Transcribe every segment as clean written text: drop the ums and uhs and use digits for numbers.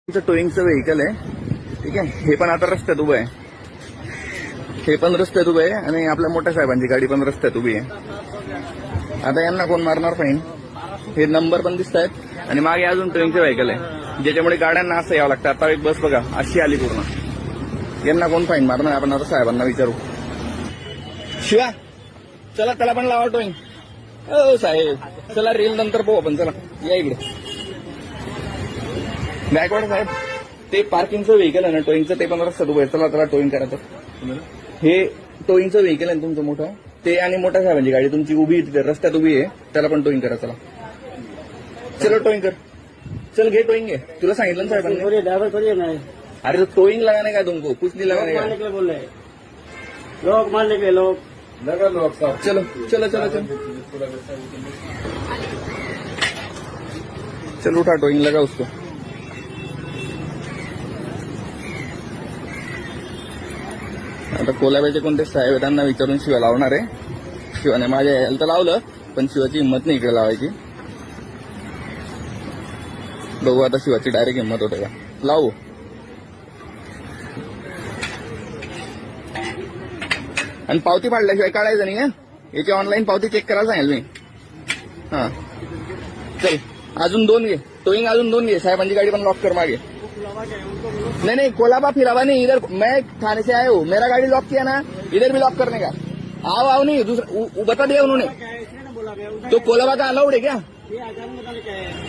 टोईंगचं vehicle आहे, ठीक आहे. हे पण आता रस्त्यात उभं आहे, हे पण रस्त्यात उभं आहे आणि आपल्या मोठ्या साहेबांची गाडी पण रस्त्यात उभी आहे. आता यांना कोण मारणार फाईन? हे नंबर पण दिसत आहेत आणि मागे अजून टोईंगचं व्हेकल आहे, ज्याच्यामुळे गाड्यांना असं यावं लागतं. आता एक बस बघा अशी आली पूर्ण. यांना कोण फाईन मारणार? आपण आता साहेबांना विचारू. शिवा चला, त्याला पण लावा टोईंग. हो साहेब, चला रील नंतर पाहू आपण. चला या इकडे. गायकवाड साहेब, ते पार्किंगचं व्हेकल आहे ना टोईंगचं, ते पण रस्त्यात उभं आहे. चला त्याला टोईंग करायचं. हे टोईंगचं व्हेकल आहे तुमचं मोठं, ते आणि मोठ्या साहेबांची गाडी तुमची उभी तिथे रस्त्यात उभी आहे, त्याला पण टोईंग करा. चला चलो टोईंग कर. चल घे टोईंग घे. तुला सांगितलं ना साहेबांनी. ड्राइवर थोड़ी ना है। अरे तो टोईंग लगाने का तुमको, कुछ नहीं लगाने मारने का. के लिए बोल रहे हैं लोग, मारने के लिए लोग लगा लो अब साहब. चलो चलो चलो चलो चलो उठा, टोईंग लगा उसको. आता कोलाब्याचे कोणते साहेब आहेत त्यांना विचारून शिवा लावणार आहे. शिवाने माझ्या यायला तर लावलं, पण शिवाची हिंमत नाही इकडे लावायची. बघू आता शिवाची डायरेक्ट हिंमत होते का. लावू. आणि पावती फाडल्याशिवाय काढायचं नाही. याची ऑनलाईन पावती चेक करायला सांगेल मी. हा चल, अजून 2 घे टोईंग, अजून 2 घे. साहेबांची गाडी पण लॉक कर मागे. नहीं नहीं, कोलाबा फिरावा नहीं. इधर मैं थाने से आया हूँ, मेरा गाड़ी लॉक किया ना, इधर भी लॉक करने का. आओ आओ नहीं, दूसरा बता दिया उन्होंने. तो कोलाबा का अलाउड है क्या?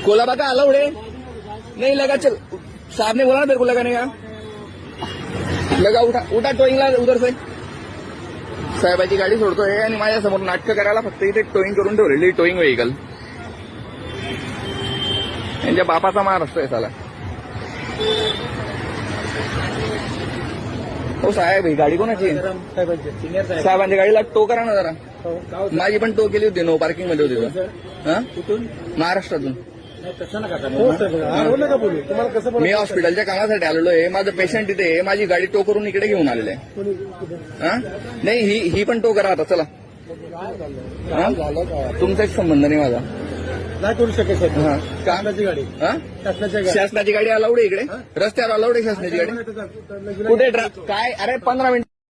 कोलाबा का अलाउड है? नहीं लगा. चल, साहब ने बोला ना तेरे को लगाने का. लगा. उठा उठा टोईंगला उधर से. साहेबाची गाडी सोडतोय आणि माझ्यासमोर नाटकं करायला फक्त इथे टोईंग करून ठेवलेली टोईंग व्हेकल. यांच्या बापाचा मार असतोय साला. हो साहेब, ही गाडी कोणाची? साहेबांच्या गाडीला टो करा ना जरा. माझी पण टो केली होती, नो पार्किंग मध्ये होती. हा, महाराष्ट्रातून. मी हॉस्पिटलच्या कामासाठी आलेलो आहे. माझं पेशंट इथे आहे, माझी गाडी टो करून इकडे घेऊन आलेलं आहे. हा नाही, ही पण टो करा आता. चला, तुमचा एक संबंध नाही माझा. नाही करू शकत सर. हा का? शासनाची गाडी. शासनाची गाडी अलाउड आहे इकडे, रस्त्यावर अलाउड आहे शासनाची गाडी. कुठे काय? अरे 15 मिनिटं